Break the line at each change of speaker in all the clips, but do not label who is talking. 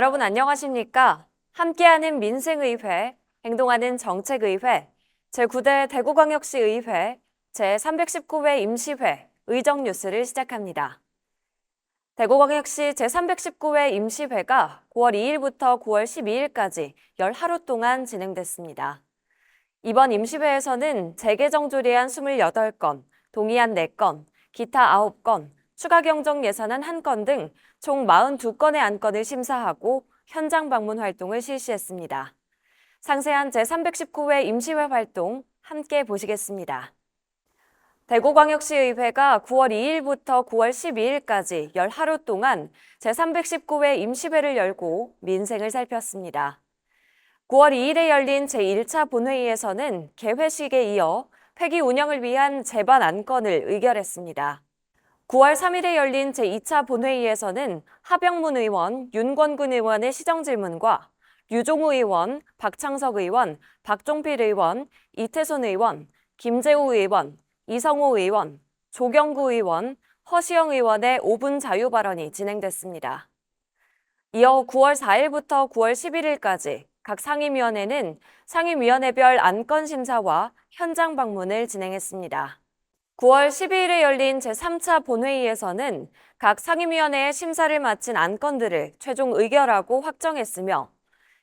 여러분 안녕하십니까? 함께하는 민생의회, 행동하는 정책의회, 제9대 대구광역시의회, 제319회 임시회, 의정뉴스를 시작합니다. 대구광역시 제319회 임시회가 9월 2일부터 9월 12일까지 열 하루 동안 진행됐습니다. 이번 임시회에서는 재개정 조례안 28건, 동의안 4건, 기타 9건, 추가 경정 예산안 1건 등 총 42건의 안건을 심사하고 현장 방문 활동을 실시했습니다. 상세한 제319회 임시회 활동 함께 보시겠습니다. 대구광역시의회가 9월 2일부터 9월 12일까지 열 하루 동안 제319회 임시회를 열고 민생을 살폈습니다. 9월 2일에 열린 제1차 본회의에서는 개회식에 이어 회기 운영을 위한 제반 안건을 의결했습니다. 9월 3일에 열린 제2차 본회의에서는 하병문 의원, 윤권근 의원의 시정질문과 유종우 의원, 박창석 의원, 박종필 의원, 이태손 의원, 김재우 의원, 이성호 의원, 조경구 의원, 허시영 의원의 5분 자유 발언이 진행됐습니다. 이어 9월 4일부터 9월 11일까지 각 상임위원회는 상임위원회별 안건 심사와 현장 방문을 진행했습니다. 9월 12일에 열린 제3차 본회의에서는 각 상임위원회의 심사를 마친 안건들을 최종 의결하고 확정했으며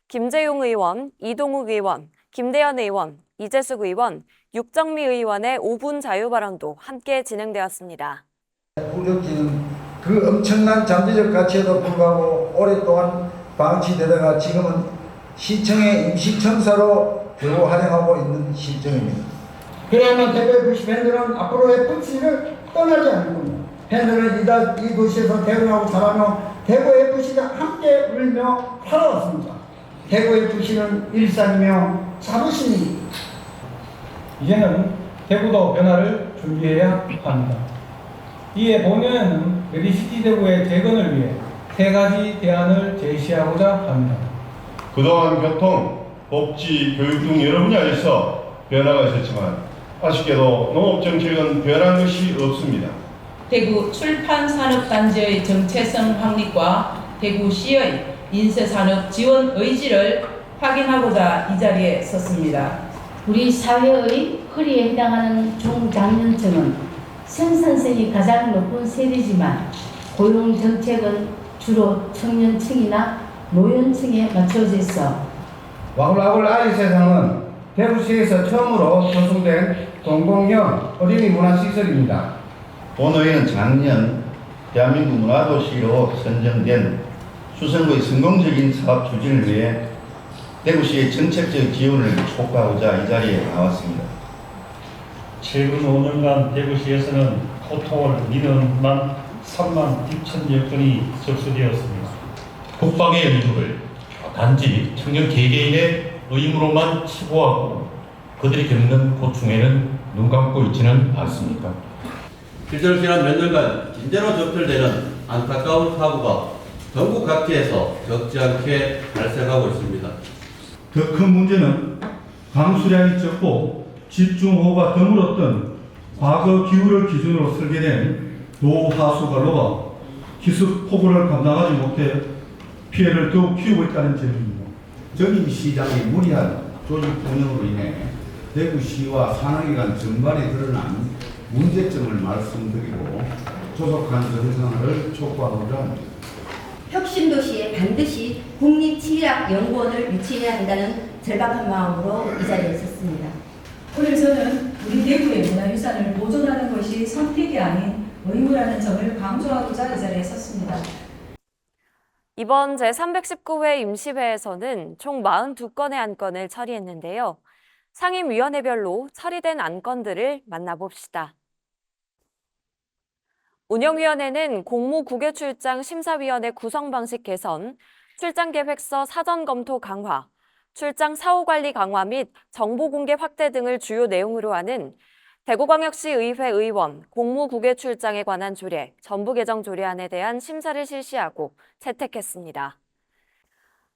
김재용 의원, 이동욱 의원, 김대현 의원, 이재숙 의원, 육정미 의원의 5분 자유 발언도 함께 진행되었습니다.
우려지는 그 엄청난 잠재적 가치에도 불구하고 오랫동안 방치되다가 지금은 시청의 임시청사로 겨우 활용하고 있는 실정입니다.
그래야만 대구 FC 팬들은 앞으로 FC를 떠나지 않는군요. 팬들은 이 도시에서 대구하고 자라며 대구 FC가 함께 울며 살아왔습니다. 대구 FC는 일상이며 자부심입니다.
이제는 대구도 변화를 준비해야 합니다. 이에 본회의는 메디시티 대구의 재건을 위해 3가지 대안을 제시하고자 합니다.
그동안 교통, 복지, 교육 등 여러 분야에서 변화가 있었지만 아쉽게도 농업정책은 변한 것이 없습니다.
대구 출판산업단지의 정체성 확립과 대구시의 인쇄산업 지원 의지를 확인하고자 이 자리에 섰습니다.
우리 사회의 허리에 해당하는 중장년층은 생산성이 가장 높은 세대지만 고용정책은 주로 청년층이나 노년층에 맞춰져 있어
와글와글 아이 세상은 대구시에서 처음으로 조성된 공공형 어린이 문화시설입니다.
본회의는 작년 대한민국 문화도시로 선정된 수성구의 성공적인 사업 추진을 위해 대구시의 정책적 지원을 촉구하고자 이 자리에 나왔습니다.
최근 5년간 대구시에서는 호통을 미는 3만 6천여 건이 접수되었습니다.
국방의 연극을 단지 청년 개개인의 의무로만 치부하고 그들이 겪는 고충에는 눈 감고 있지는 않습니까?
실제로 지난 몇 년간 진제로 적절되는 안타까운 사고가 전국 각지에서 적지 않게 발생하고 있습니다.
더 큰 문제는 강수량이 적고 집중호우가 드물었던 과거 기후를 기준으로 설계된 노하수관로가 기습 폭우를 감당하지 못해 피해를 더욱 키우고 있다는 점입니다.
전임시장의 무리한 조직 운영으로 인해 대구시와 산업기관 전반에 드러난 문제점을 말씀드리고 조속한 정상화를 촉구하고자 합니다.
혁신도시에 반드시 국립치의학연구원을 유치해야 한다는 절박한 마음으로 이 자리에 섰습니다.
오늘 저는 우리 대구의 문화유산을 보존하는 것이 선택이 아닌 의무라는 점을 강조하고자 이 자리에 섰습니다.
이번 제319회 임시회에서는 총 42건의 안건을 처리했는데요. 상임위원회별로 처리된 안건들을 만나봅시다. 운영위원회는 공무국외출장 심사위원회 구성 방식 개선, 출장계획서 사전 검토 강화, 출장 사후관리 강화 및 정보공개 확대 등을 주요 내용으로 하는 대구광역시 의회 의원 공무국외출장에 관한 조례, 전부 개정 조례안에 대한 심사를 실시하고 채택했습니다.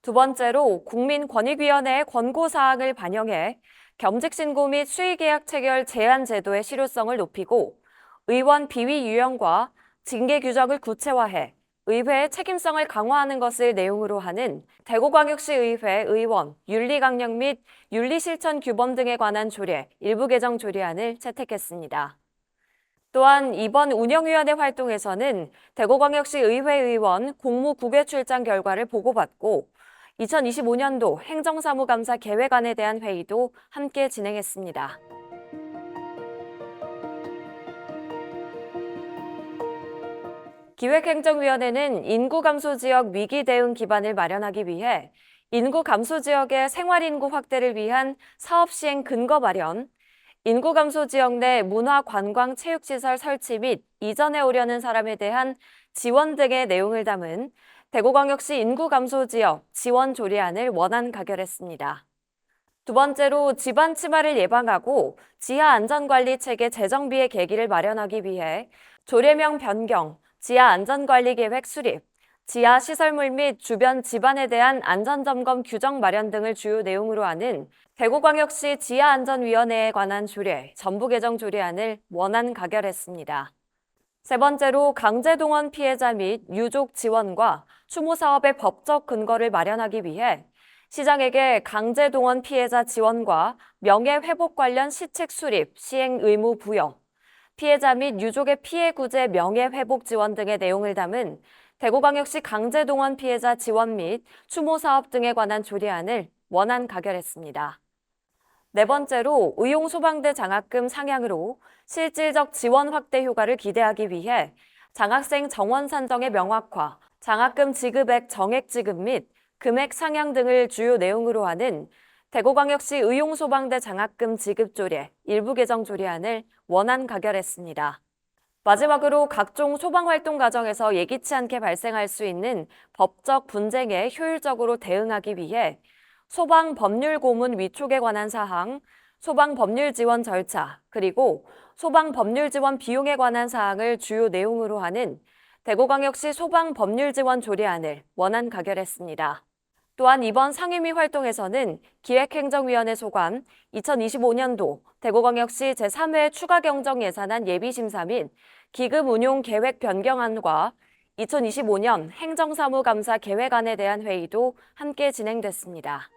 두 번째로 국민권익위원회의 권고사항을 반영해 겸직신고 및 수의계약 체결 제한 제도의 실효성을 높이고 의원 비위 유형과 징계 규정을 구체화해 의회의 책임성을 강화하는 것을 내용으로 하는 대구광역시의회 의원 윤리강령 및 윤리실천규범 등에 관한 조례 일부 개정 조례안을 채택했습니다. 또한 이번 운영위원회 활동에서는 대구광역시 의회 의원 공무 국외 출장 결과를 보고받고 2025년도 행정사무감사 계획안에 대한 회의도 함께 진행했습니다. 기획행정위원회는 인구 감소 지역 위기 대응 기반을 마련하기 위해 인구 감소 지역의 생활인구 확대를 위한 사업 시행 근거 마련, 인구 감소 지역 내 문화, 관광, 체육시설 설치 및 이전해 오려는 사람에 대한 지원 등의 내용을 담은 대구광역시 인구 감소 지역 지원 조례안을 원안 가결했습니다. 두 번째로 집안 침하를 예방하고 지하 안전관리 체계 재정비의 계기를 마련하기 위해 조례명 변경, 지하 안전관리 계획 수립, 지하 시설물 및 주변 집안에 대한 안전점검 규정 마련 등을 주요 내용으로 하는 대구광역시 지하안전위원회에 관한 조례, 전부 개정 조례안을 원안 가결했습니다. 세 번째로 강제동원 피해자 및 유족 지원과 추모 사업의 법적 근거를 마련하기 위해 시장에게 강제동원 피해자 지원과 명예회복 관련 시책 수립, 시행 의무 부여, 피해자 및 유족의 피해 구제 명예회복 지원 등의 내용을 담은 대구광역시 강제동원 피해자 지원 및 추모 사업 등에 관한 조례안을 원안 가결했습니다. 네 번째로 의용소방대 장학금 상향으로 실질적 지원 확대 효과를 기대하기 위해 장학생 정원 산정의 명확화, 장학금 지급액 정액 지급 및 금액 상향 등을 주요 내용으로 하는 대구광역시 의용소방대 장학금 지급 조례 일부 개정 조례안을 원안 가결했습니다. 마지막으로 각종 소방활동 과정에서 예기치 않게 발생할 수 있는 법적 분쟁에 효율적으로 대응하기 위해 소방법률고문 위촉에 관한 사항, 소방법률 지원 절차, 그리고 소방법률 지원 비용에 관한 사항을 주요 내용으로 하는 대구광역시 소방법률 지원 조례안을 원안 가결했습니다. 또한 이번 상임위 활동에서는 기획행정위원회 소관 2025년도 대구광역시 제3회 추가경정예산안 예비심사 및 기금 운용 계획 변경안과 2025년 행정사무감사 계획안에 대한 회의도 함께 진행됐습니다.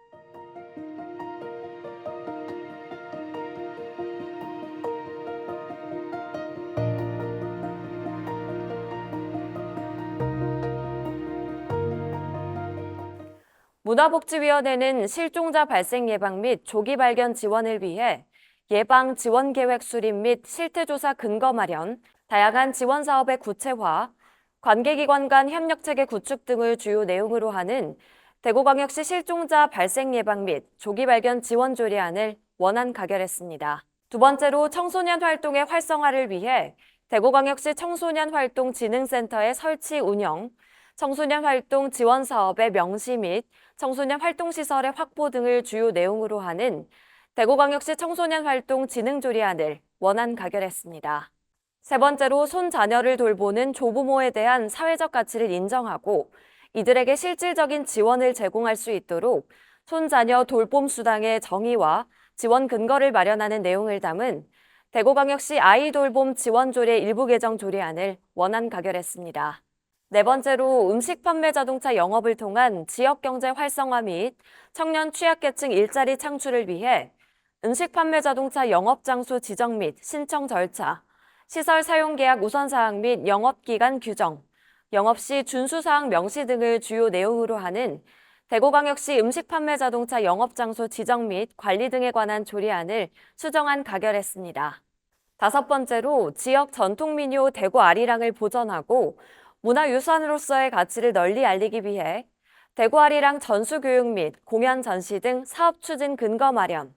문화복지위원회는 실종자 발생 예방 및 조기 발견 지원을 위해 예방 지원 계획 수립 및 실태조사 근거 마련, 다양한 지원 사업의 구체화, 관계기관 간 협력체계 구축 등을 주요 내용으로 하는 대구광역시 실종자 발생 예방 및 조기 발견 지원 조례안을 원안 가결했습니다. 두 번째로 청소년 활동의 활성화를 위해 대구광역시 청소년활동진흥센터의 설치 운영, 청소년 활동 지원 사업의 명시 및 청소년 활동시설의 확보 등을 주요 내용으로 하는 대구광역시 청소년 활동 진흥 조례안을 원안 가결했습니다. 세 번째로 손자녀를 돌보는 조부모에 대한 사회적 가치를 인정하고 이들에게 실질적인 지원을 제공할 수 있도록 손자녀 돌봄 수당의 정의와 지원 근거를 마련하는 내용을 담은 대구광역시 아이돌봄 지원조례 일부 개정 조례안을 원안 가결했습니다. 네 번째로 음식 판매 자동차 영업을 통한 지역경제 활성화 및 청년 취약계층 일자리 창출을 위해 음식 판매 자동차 영업장소 지정 및 신청 절차, 시설 사용 계약 우선사항 및 영업기간 규정, 영업시 준수사항 명시 등을 주요 내용으로 하는 대구광역시 음식 판매 자동차 영업장소 지정 및 관리 등에 관한 조례안을 수정안 가결했습니다. 다섯 번째로 지역 전통민요 대구 아리랑을 보존하고 문화유산으로서의 가치를 널리 알리기 위해 대구 아리랑 전수교육 및 공연 전시 등 사업 추진 근거 마련,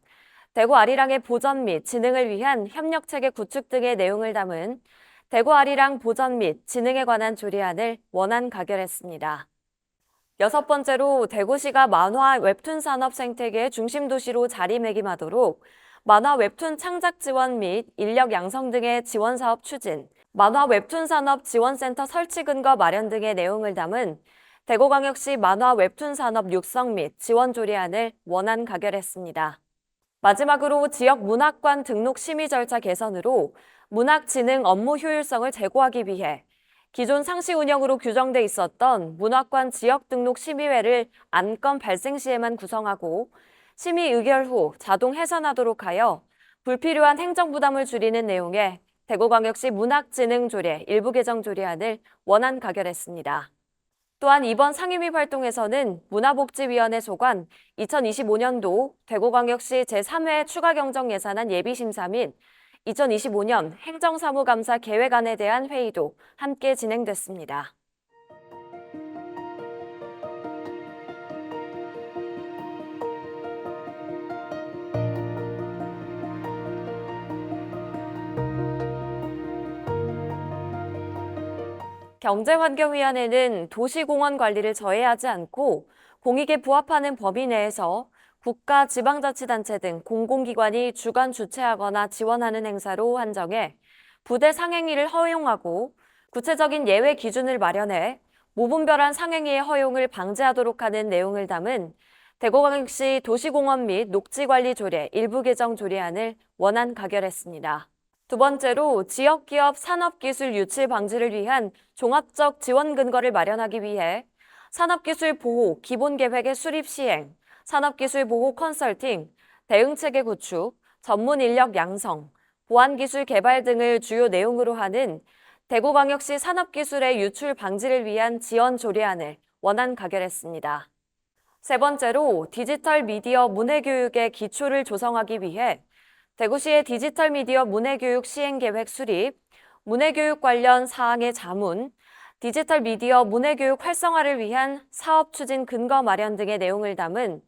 대구 아리랑의 보전 및 진흥을 위한 협력체계 구축 등의 내용을 담은 대구 아리랑 보전 및 진흥에 관한 조례안을 원안 가결했습니다. 여섯 번째로 대구시가 만화 웹툰 산업 생태계의 중심 도시로 자리매김하도록 만화 웹툰 창작 지원 및 인력 양성 등의 지원 사업 추진, 만화 웹툰 산업 지원센터 설치 근거 마련 등의 내용을 담은 대구광역시 만화 웹툰 산업 육성 및 지원 조례안을 원안 가결했습니다. 마지막으로 지역 문학관 등록 심의 절차 개선으로 문학 진흥 업무 효율성을 제고하기 위해 기존 상시 운영으로 규정돼 있었던 문학관 지역 등록 심의회를 안건 발생 시에만 구성하고 심의 의결 후 자동 해산하도록 하여 불필요한 행정 부담을 줄이는 내용의 대구광역시 문학진흥조례 일부 개정 조례안을 원안 가결했습니다. 또한 이번 상임위 활동에서는 문화복지위원회 소관 2025년도 대구광역시 제3회 추가경정예산안 예비심사 및 2025년 행정사무감사 계획안에 대한 회의도 함께 진행됐습니다. 경제환경위원회는 도시공원 관리를 저해하지 않고 공익에 부합하는 범위 내에서 국가, 지방자치단체 등 공공기관이 주관 주최하거나 지원하는 행사로 한정해 부대 상행위를 허용하고 구체적인 예외 기준을 마련해 무분별한 상행위의 허용을 방지하도록 하는 내용을 담은 대구광역시 도시공원 및 녹지관리조례 일부 개정 조례안을 원안 가결했습니다. 두 번째로 지역기업 산업기술 유치 방지를 위한 종합적 지원 근거를 마련하기 위해 산업기술 보호 기본계획의 수립 시행, 산업기술 보호 컨설팅, 대응체계 구축, 전문 인력 양성, 보안기술 개발 등을 주요 내용으로 하는 대구광역시 산업기술의 유출 방지를 위한 지원 조례안을 원안 가결했습니다. 세 번째로 디지털 미디어 문해교육의 기초를 조성하기 위해 대구시의 디지털 미디어 문해교육 시행계획 수립, 문해교육 관련 사항의 자문, 디지털 미디어 문해교육 활성화를 위한 사업 추진 근거 마련 등의 내용을 담은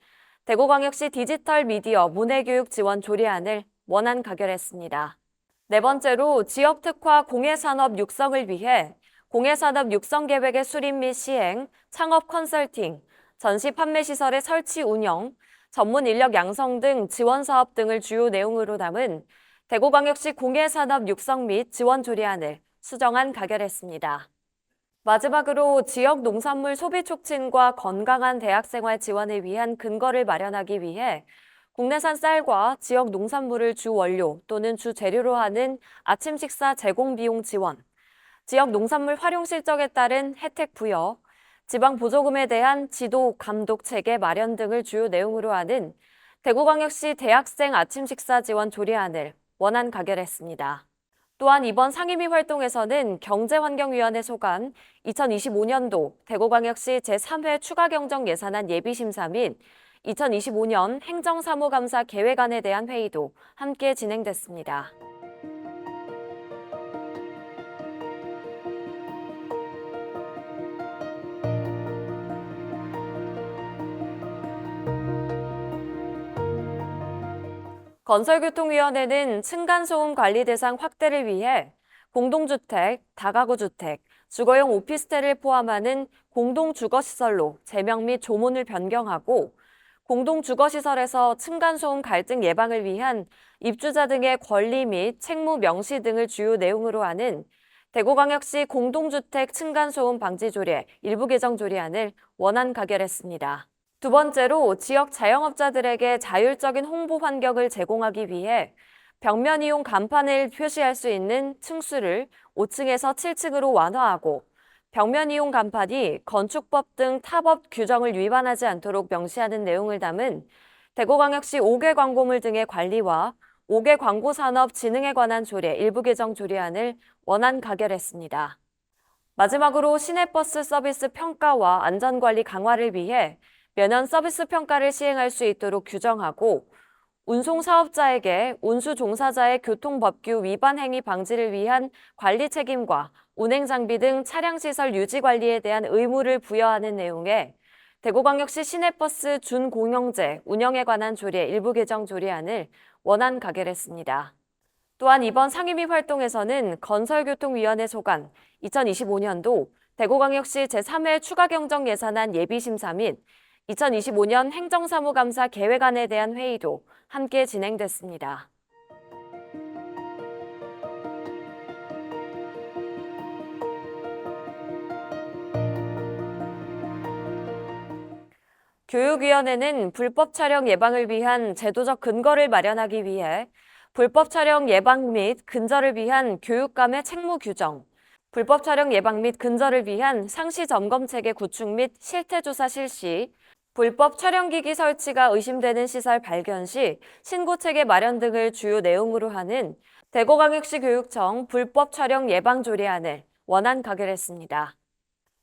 대구광역시 디지털 미디어 문해교육 지원 조례안을 원안 가결했습니다. 네 번째로 지역특화 공예산업 육성을 위해 공예산업 육성계획의 수립 및 시행, 창업 컨설팅, 전시 판매시설의 설치 운영, 전문 인력 양성 등 지원 사업 등을 주요 내용으로 담은 대구광역시 공예산업 육성 및 지원 조례안을 수정안 가결했습니다. 마지막으로 지역 농산물 소비 촉진과 건강한 대학생활 지원을 위한 근거를 마련하기 위해 국내산 쌀과 지역 농산물을 주 원료 또는 주 재료로 하는 아침 식사 제공 비용 지원, 지역 농산물 활용 실적에 따른 혜택 부여, 지방 보조금에 대한 지도 감독 체계 마련 등을 주요 내용으로 하는 대구광역시 대학생 아침 식사 지원 조례안을 원안 가결했습니다. 또한 이번 상임위 활동에서는 경제환경위원회 소관 2025년도 대구광역시 제3회 추가경정예산안 예비심사 및 2025년 행정사무감사 계획안에 대한 회의도 함께 진행됐습니다. 건설교통위원회는 층간소음 관리 대상 확대를 위해 공동주택, 다가구주택, 주거용 오피스텔을 포함하는 공동주거시설로 제명 및 조문을 변경하고 공동주거시설에서 층간소음 갈등 예방을 위한 입주자 등의 권리 및 책무 명시 등을 주요 내용으로 하는 대구광역시 공동주택 층간소음 방지조례 일부 개정 조례안을 원안 가결했습니다. 두 번째로 지역 자영업자들에게 자율적인 홍보 환경을 제공하기 위해 벽면 이용 간판을 표시할 수 있는 층수를 5층에서 7층으로 완화하고 벽면 이용 간판이 건축법 등 타법 규정을 위반하지 않도록 명시하는 내용을 담은 대구광역시 5개 광고물 등의 관리와 5개 광고산업 진흥에 관한 조례 일부 개정 조례안을 원안 가결했습니다. 마지막으로 시내버스 서비스 평가와 안전관리 강화를 위해 면허 서비스 평가를 시행할 수 있도록 규정하고 운송사업자에게 운수종사자의 교통법규 위반 행위 방지를 위한 관리 책임과 운행장비 등 차량시설 유지관리에 대한 의무를 부여하는 내용의 대구광역시 시내버스 준공영제 운영에 관한 조례 일부 개정 조례안을 원안 가결했습니다. 또한 이번 상임위 활동에서는 건설교통위원회 소관 2025년도 대구광역시 제3회 추가경정예산안 예비심사 및 2025년 행정사무감사 계획안에 대한 회의도 함께 진행됐습니다. 교육위원회는 불법 촬영 예방을 위한 제도적 근거를 마련하기 위해 불법 촬영 예방 및 근절을 위한 교육감의 책무 규정, 불법 촬영 예방 및 근절을 위한 상시 점검 체계 구축 및 실태 조사 실시, 불법 촬영기기 설치가 의심되는 시설 발견 시 신고 체계 마련 등을 주요 내용으로 하는 대구광역시 교육청 불법 촬영 예방 조례안을 원안 가결했습니다.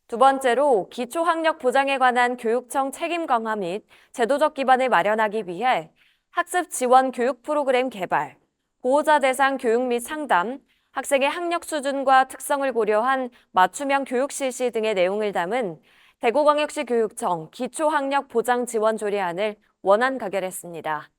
두 번째로 기초학력 보장에 관한 교육청 책임 강화 및 제도적 기반을 마련하기 위해 학습 지원 교육 프로그램 개발, 보호자 대상 교육 및 상담, 학생의 학력 수준과 특성을 고려한 맞춤형 교육 실시 등의 내용을 담은 대구광역시 교육청 기초학력 보장 지원 조례안을 원안 가결했습니다.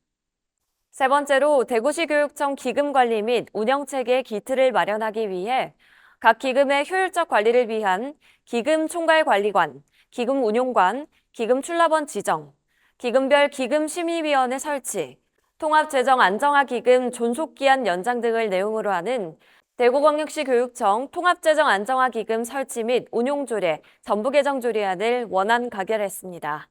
세 번째로 대구시 교육청 기금 관리 및 운영 체계 기틀을 마련하기 위해 각 기금의 효율적 관리를 위한 기금 총괄관리관, 기금 운용관, 기금 출납원 지정, 기금별 기금심의위원회 설치, 통합재정안정화기금 존속기한 연장 등을 내용으로 하는 대구광역시 교육청 통합재정안정화기금 설치 및 운용조례 전부개정조례안을 원안 가결했습니다.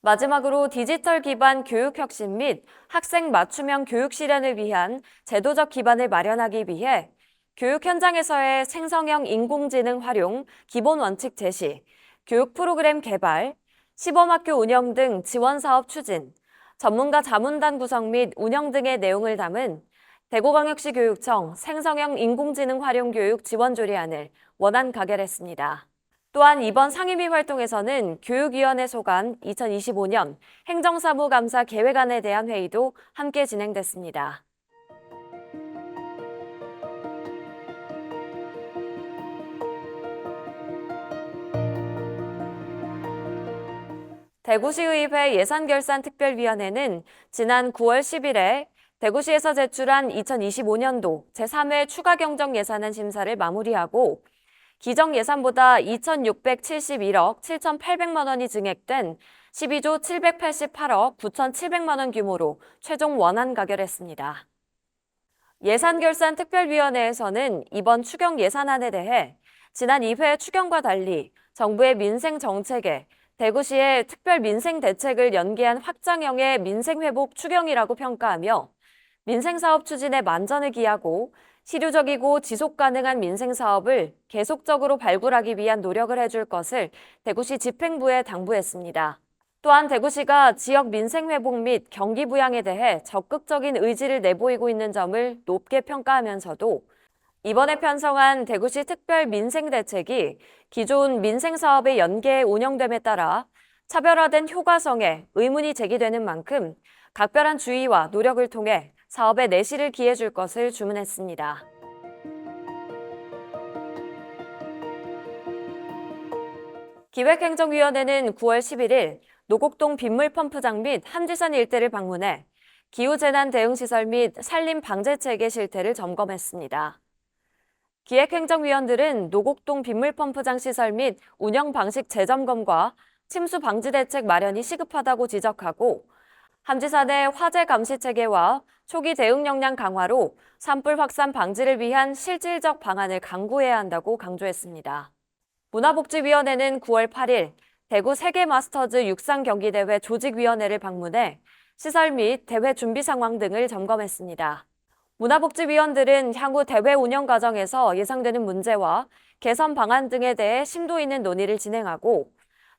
마지막으로 디지털 기반 교육혁신 및 학생 맞춤형 교육 실현을 위한 제도적 기반을 마련하기 위해 교육 현장에서의 생성형 인공지능 활용 기본 원칙 제시, 교육 프로그램 개발, 시범학교 운영 등 지원 사업 추진, 전문가 자문단 구성 및 운영 등의 내용을 담은 대구광역시 교육청 생성형 인공지능 활용 교육 지원 조례안을 원안 가결했습니다. 또한 이번 상임위 활동에서는 교육위원회 소관 2025년 행정사무감사 계획안에 대한 회의도 함께 진행됐습니다. 대구시의회 예산결산특별위원회는 지난 9월 10일에 대구시에서 제출한 2025년도 제3회 추가경정 예산안 심사를 마무리하고 기정 예산보다 2,671억 7,800만 원이 증액된 12조 788억 9,700만 원 규모로 최종 원안 가결했습니다. 예산결산특별위원회에서는 이번 추경 예산안에 대해 지난 2회 추경과 달리 정부의 민생 정책에 대구시의 특별 민생 대책을 연계한 확장형의 민생회복 추경이라고 평가하며 민생사업 추진에 만전을 기하고 실효적이고 지속가능한 민생사업을 계속적으로 발굴하기 위한 노력을 해줄 것을 대구시 집행부에 당부했습니다. 또한 대구시가 지역 민생회복 및 경기 부양에 대해 적극적인 의지를 내보이고 있는 점을 높게 평가하면서도 이번에 편성한 대구시 특별 민생대책이 기존 민생사업의 연계에 운영됨에 따라 차별화된 효과성에 의문이 제기되는 만큼 각별한 주의와 노력을 통해 사업에 내실을 기해줄 것을 주문했습니다. 기획행정위원회는 9월 11일 노곡동 빗물펌프장 및 함지산 일대를 방문해 기후재난 대응시설 및 산림방제체계 실태를 점검했습니다. 기획행정위원들은 노곡동 빗물펌프장 시설 및 운영 방식 재점검과 침수 방지 대책 마련이 시급하다고 지적하고 함지산의 화재 감시 체계와 초기 대응 역량 강화로 산불 확산 방지를 위한 실질적 방안을 강구해야 한다고 강조했습니다. 문화복지위원회는 9월 8일 대구 세계마스터즈 육상경기대회 조직위원회를 방문해 시설 및 대회 준비 상황 등을 점검했습니다. 문화복지위원들은 향후 대회 운영 과정에서 예상되는 문제와 개선 방안 등에 대해 심도 있는 논의를 진행하고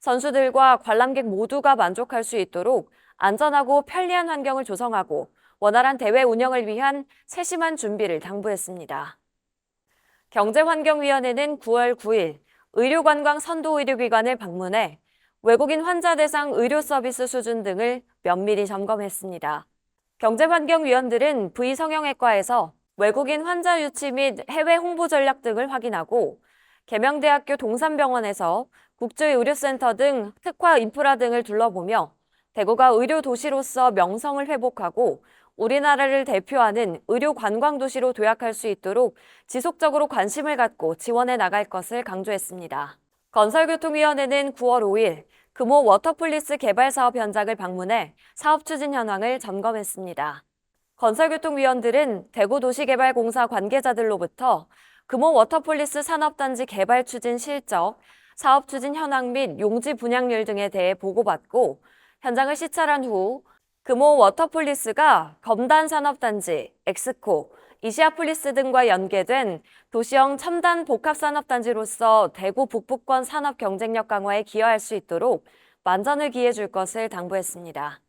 선수들과 관람객 모두가 만족할 수 있도록 안전하고 편리한 환경을 조성하고 원활한 대회 운영을 위한 세심한 준비를 당부했습니다. 경제환경위원회는 9월 9일 의료관광 선도의료기관을 방문해 외국인 환자 대상 의료 서비스 수준 등을 면밀히 점검했습니다. 경제환경위원들은 V성형외과에서 외국인 환자 유치 및 해외 홍보 전략 등을 확인하고 계명대학교 동산병원에서 국제의료센터 등 특화 인프라 등을 둘러보며 대구가 의료도시로서 명성을 회복하고 우리나라를 대표하는 의료관광도시로 도약할 수 있도록 지속적으로 관심을 갖고 지원해 나갈 것을 강조했습니다. 건설교통위원회는 9월 5일 금호 워터폴리스 개발 사업 현장을 방문해 사업 추진 현황을 점검했습니다. 건설교통위원들은 대구도시개발공사 관계자들로부터 금호 워터폴리스 산업단지 개발 추진 실적, 사업 추진 현황 및 용지 분양률 등에 대해 보고받고 현장을 시찰한 후 금호 워터폴리스가 검단 산업단지, 엑스코, 이시아폴리스 등과 연계된 도시형 첨단 복합산업단지로서 대구 북부권 산업 경쟁력 강화에 기여할 수 있도록 만전을 기해 줄 것을 당부했습니다.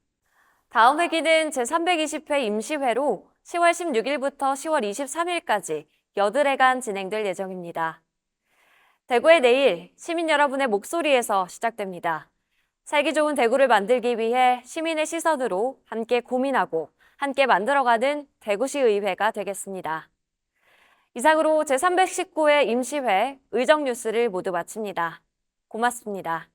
다음 회기는 제320회 임시회로 10월 16일부터 10월 23일까지 8회간 진행될 예정입니다. 대구의 내일, 시민 여러분의 목소리에서 시작됩니다. 살기 좋은 대구를 만들기 위해 시민의 시선으로 함께 고민하고 함께 만들어가는 대구시의회가 되겠습니다. 이상으로 제319회 임시회 의정뉴스를 모두 마칩니다. 고맙습니다.